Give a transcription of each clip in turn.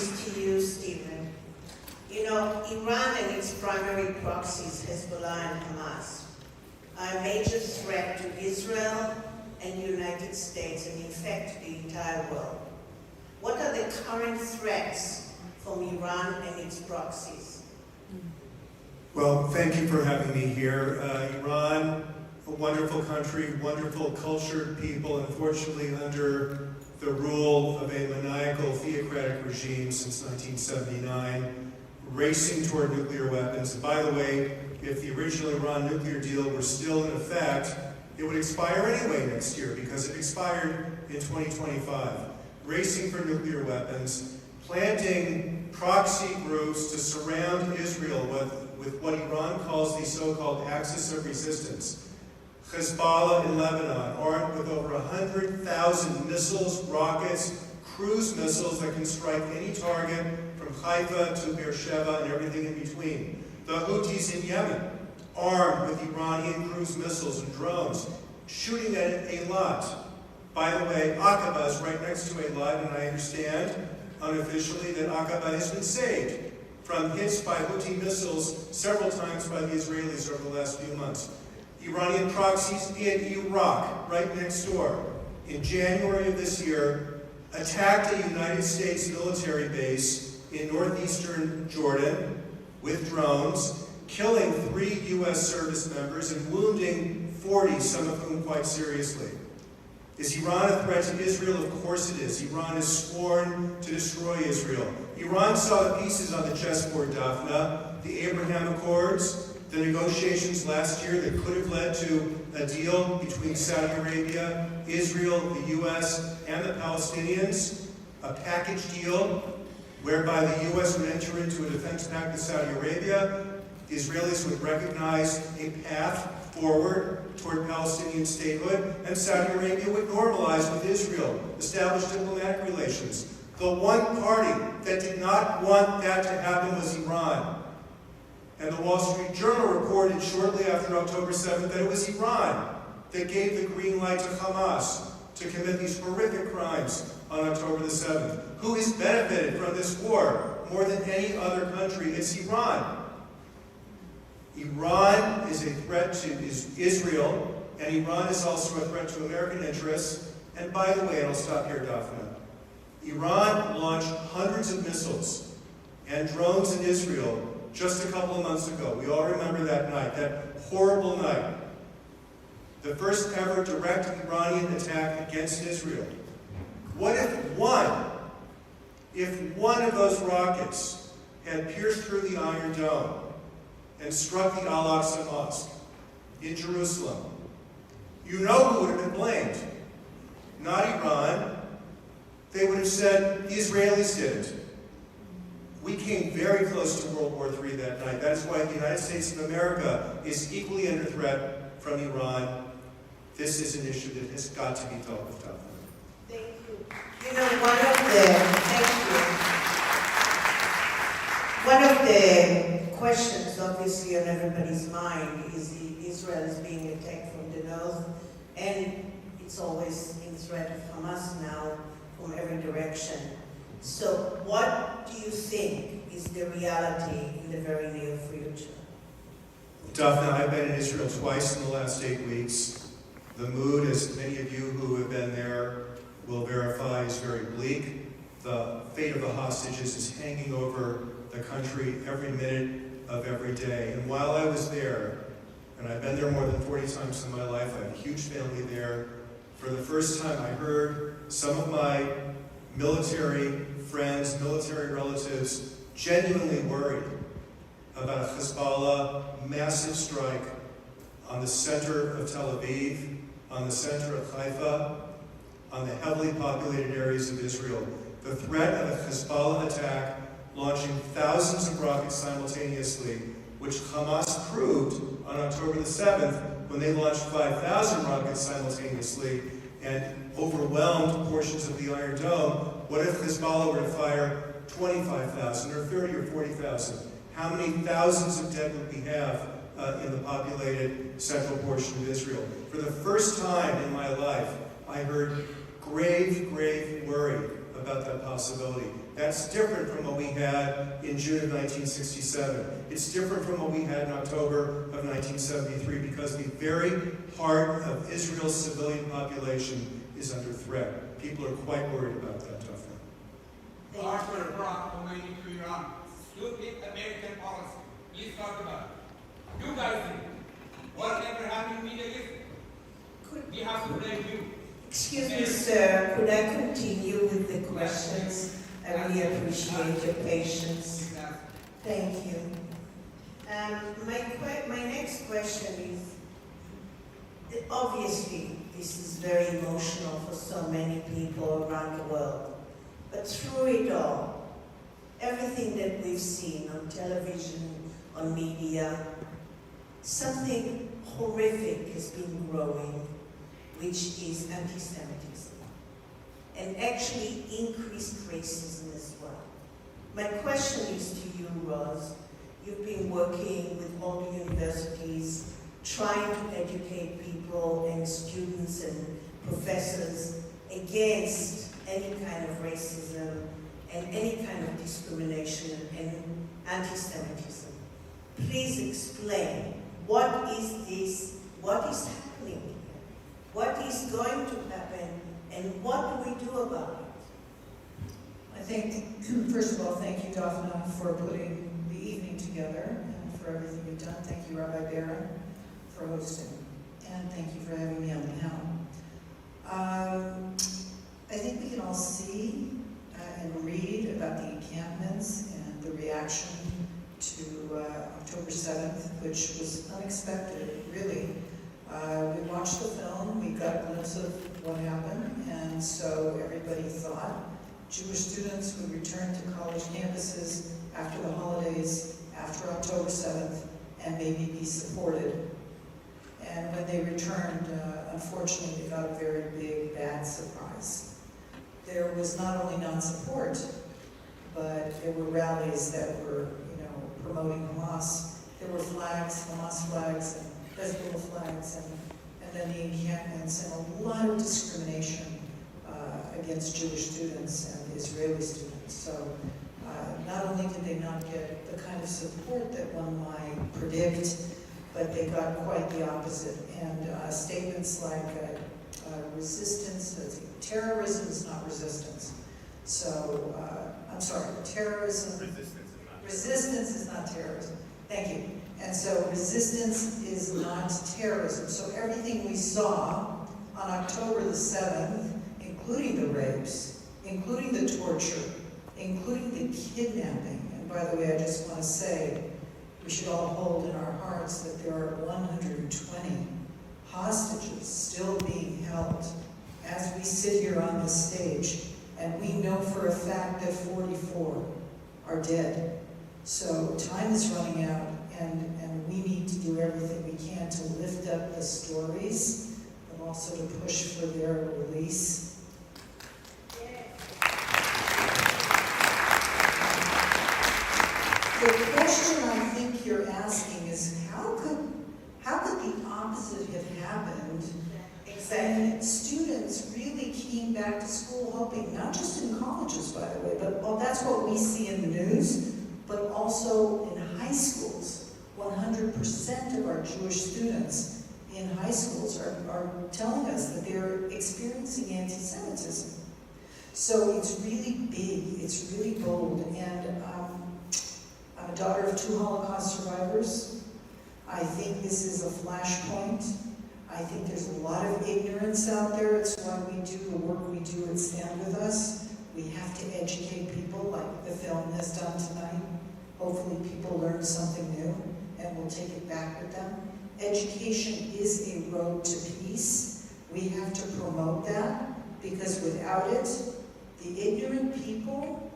is to you, Stephen. You know, Iran and its primary proxies, Hezbollah and Hamas, are a major threat to Israel and the United States, and in fact, the entire world. What are the current threats from Iran and its proxies? Well, thank you for having me here. Iran, a wonderful country, wonderful cultured people, unfortunately under the rule of a maniacal theocratic regime since 1979, racing toward nuclear weapons. And by the way, if the original Iran nuclear deal were still in effect, it would expire anyway next year because it expired in 2025. Racing for nuclear weapons, planting proxy groups to surround Israel with what Iran calls the so-called axis of resistance. Hezbollah in Lebanon, armed with over 100,000 missiles, rockets, cruise missiles that can strike any target from Haifa to Beersheba and everything in between. The Houthis in Yemen, armed with Iranian cruise missiles and drones, shooting at it a lot. By the way, Aqaba is right next to Eilat, and I understand unofficially that Aqaba has been saved from hits by Houthi missiles several times by the Israelis over the last few months. Iranian proxies in Iraq, right next door, in January of this year, attacked a United States military base in northeastern Jordan with drones, killing 3 U.S. service members and wounding 40, some of whom quite seriously. Is Iran a threat to Israel? Of course it is. Iran has sworn to destroy Israel. Iran saw the pieces on the chessboard, Daphna, the Abraham Accords, the negotiations last year that could have led to a deal between Saudi Arabia, Israel, the U.S., and the Palestinians, a package deal whereby the U.S. would enter into a defense pact with Saudi Arabia. The Israelis would recognize a path forward toward Palestinian statehood, and Saudi Arabia would normalize with Israel, establish diplomatic relations. The one party that did not want that to happen was Iran. And the Wall Street Journal reported shortly after October 7th that it was Iran that gave the green light to Hamas to commit these horrific crimes on October the 7th. Who has benefited from this war more than any other country? It's Iran. Iran is a threat to Israel, and Iran is also a threat to American interests. And by the way, and I'll stop here, Daphna, Iran launched hundreds of missiles and drones in Israel just a couple of months ago. We all remember that night, that horrible night. The first ever direct Iranian attack against Israel. What if one of those rockets had pierced through the Iron Dome and struck the Al-Aqsa Mosque in Jerusalem? You know who would have been blamed. Not Iran. They would have said the Israelis did it. We came very close to World War III that night. That is why the United States of America is equally under threat from Iran. This is an issue that has got to be dealt with, Daphna. Thank you. You know, one of the questions obviously on everybody's mind is Israel is being attacked from the north, and it's always in threat of Hamas now from every direction. So what do you think is the reality in the very near future? Daphna, I've been in Israel twice in the last 8 weeks. The mood, as many of you who have been there will verify, is very bleak. The fate of the hostages is hanging over the country every minute of every day. And while I was there, and I've been there more than 40 times in my life, I have a huge family there, for the first time I heard some of my military friends, military relatives, genuinely worried about a Hezbollah massive strike on the center of Tel Aviv, on the center of Haifa, on the heavily populated areas of Israel. The threat of a Hezbollah attack launching thousands of rockets simultaneously, which Hamas proved on October the 7th when they launched 5,000 rockets simultaneously and overwhelmed portions of the Iron Dome. What if Hezbollah were to fire 25,000 or 30 or 40,000? How many thousands of dead would we have in the populated central portion of Israel? For the first time in my life, I heard grave, grave worry about that possibility. That's different from what we had in June of 1967. It's different from what we had in October of 1973 because the very heart of Israel's civilian population is under threat. People are quite worried about that, Daphne. Arthur Brock, Khomeini to Iran. Look at American policy. Please talk about it. You guys think whatever happened in the Middle East, we have to blame you. Excuse me, sir, could I continue with the questions? I really appreciate your patience. Thank you. My next question is, obviously, this is very emotional for so many people around the world. But through it all, everything that we've seen on television, on media, something horrific has been growing, which is anti-Semitism, and actually increased racism as well. My question is to you, Roz. You've been working with all the universities, trying to educate people and students and professors against any kind of racism and any kind of discrimination and anti-Semitism. Please explain, what is this, what is happening here? What is going to happen, and what do we do about it? I think, first of all, thank you, Daphne, for putting the evening together and for everything you've done. Thank you, Rabbi Barron, for hosting. And thank you for having me on the panel. I think we can all see and read about the encampments and the reaction to October 7th, which was unexpected, really. We watched the film, we got a glimpse of what happened, and so everybody thought Jewish students would return to college campuses after the holidays, after October 7th, and maybe be supported. And when they returned, unfortunately, they got a very big, bad surprise. There was not only non-support, but there were rallies that were, promoting Hamas. There were flags, Hamas flags, and Hezbollah flags, and then the encampments, and a lot of discrimination against Jewish students and Israeli students. So not only did they not get the kind of support that one might predict, but they got quite the opposite. And statements like resistance, terrorism is not resistance. So, I'm sorry, terrorism, resistance is not terrorism. Thank you. And so resistance is not terrorism. So everything we saw on October the 7th, including the rapes, including the torture, including the kidnapping, and by the way, I just want to say, we should all hold in our hearts that there are 120 hostages still being held as we sit here on this stage, and we know for a fact that 44 are dead. So time is running out, and we need to do everything we can to lift up the stories, but also to push for their release. The question I think you're asking is how could the opposite have happened? And students really came back to school hoping, not just in colleges, by the way, but that's what we see in the news, but also in high schools. 100% of our Jewish students in high schools are telling us that they're experiencing anti-Semitism. So it's really big, it's really bold, and I'm a daughter of 2 Holocaust survivors. I think this is a flashpoint. I think there's a lot of ignorance out there. It's why we do the work we do at Stand With Us. We have to educate people like the film has done tonight. Hopefully people learn something new and we'll take it back with them. Education is a road to peace. We have to promote that because without it, the ignorant people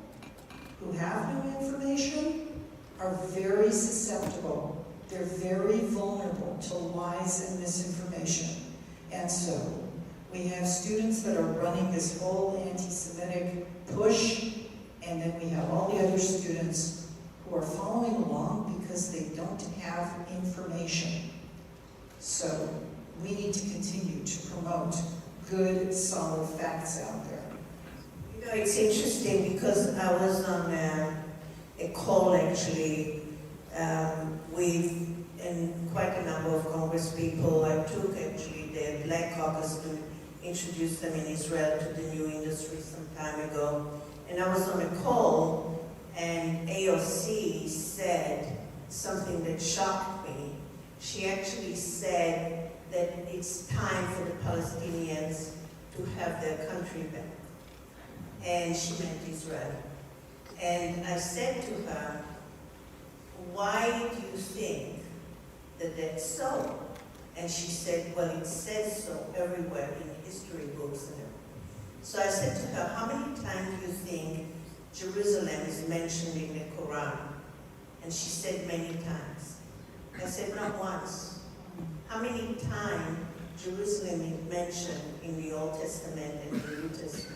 who have new information are very susceptible. They're very vulnerable to lies and misinformation. And so, we have students that are running this whole anti-Semitic push, and then we have all the other students who are following along because they don't have information. So, we need to continue to promote good, solid facts out there. You know, it's interesting because I was on a call actually with quite a number of Congress people. I took actually the Black Caucus to introduce them in Israel to the new industry some time ago. And I was on a call and AOC said something that shocked me. She actually said that it's time for the Palestinians to have their country back. And she meant Israel. And I said to her, why do you think that that's so? And she said, well, it says so everywhere in history books. So I said to her, how many times do you think Jerusalem is mentioned in the Quran? And she said, many times. I said, not once. How many times Jerusalem is mentioned in the Old Testament and the New Testament?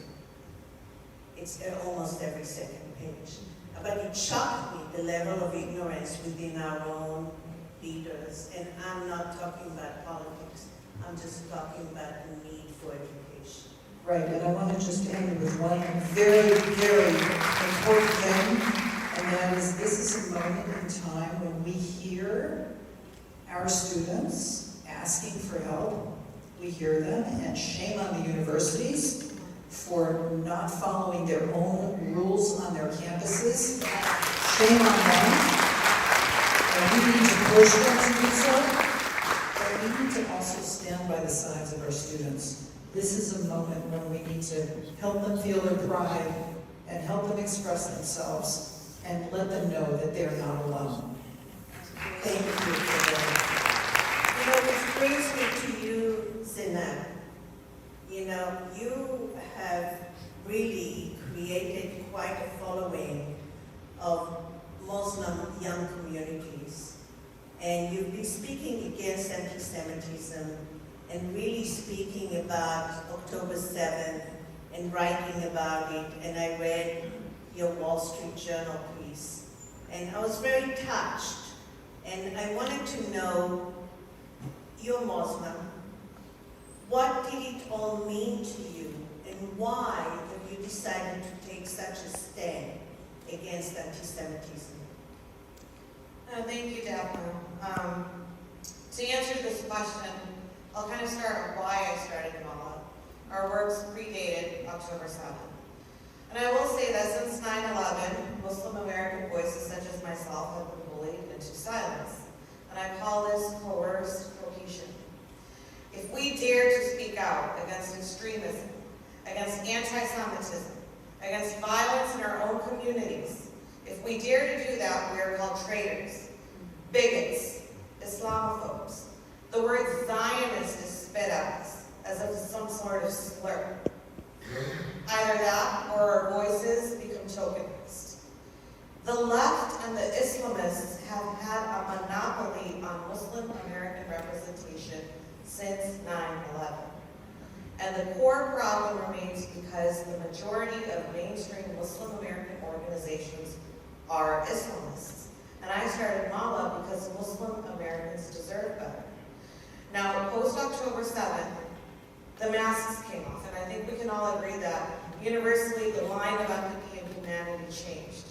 It's almost every second page. But it shocked me, the level of ignorance within our own leaders. And I'm not talking about politics. I'm just talking about the need for education. Right, and I want to just end with one very, very important thing, and that is this is a moment in time when we hear our students asking for help. We hear them, and shame on the universities for not following their own rules on their campuses. Shame on them. And we need to push them to do so, but we need to also stand by the sides of our students. This is a moment when we need to help them feel their pride and help them express themselves and let them know that they're not alone. Thank you for that. You know, which brings me to you, Zinab. You know, you have really created quite a following of Muslim young communities. And you've been speaking against anti-Semitism and really speaking about October 7th and writing about it. And I read your Wall Street Journal piece. And I was very touched. And I wanted to know, you're Muslim, what did it all mean to you? And why have you decided to take such a stand against anti-Semitism? Thank you, Daphne. To answer this question, I'll kind of start with why I started Mala. Our works predated October 7th. And I will say that since 9/11, Muslim American voices such as myself have been bullied into silence. And I call this coerced cohesion. If we dare to speak out against extremism, against anti-Semitism, against violence in our own communities, if we dare to do that, we are called traitors, bigots, Islamophobes. The word Zionist is spit at us as if it's some sort of slur. Either that or our voices become tokenized. The left and the Islamists have had a monopoly on Muslim American representation since 9/11. And the core problem remains because the majority of mainstream Muslim American organizations are Islamists. And I started Mala because Muslim Americans deserve better. Now, post-October 7th, the masks came off, and I think we can all agree that universally the line of empathy and humanity changed.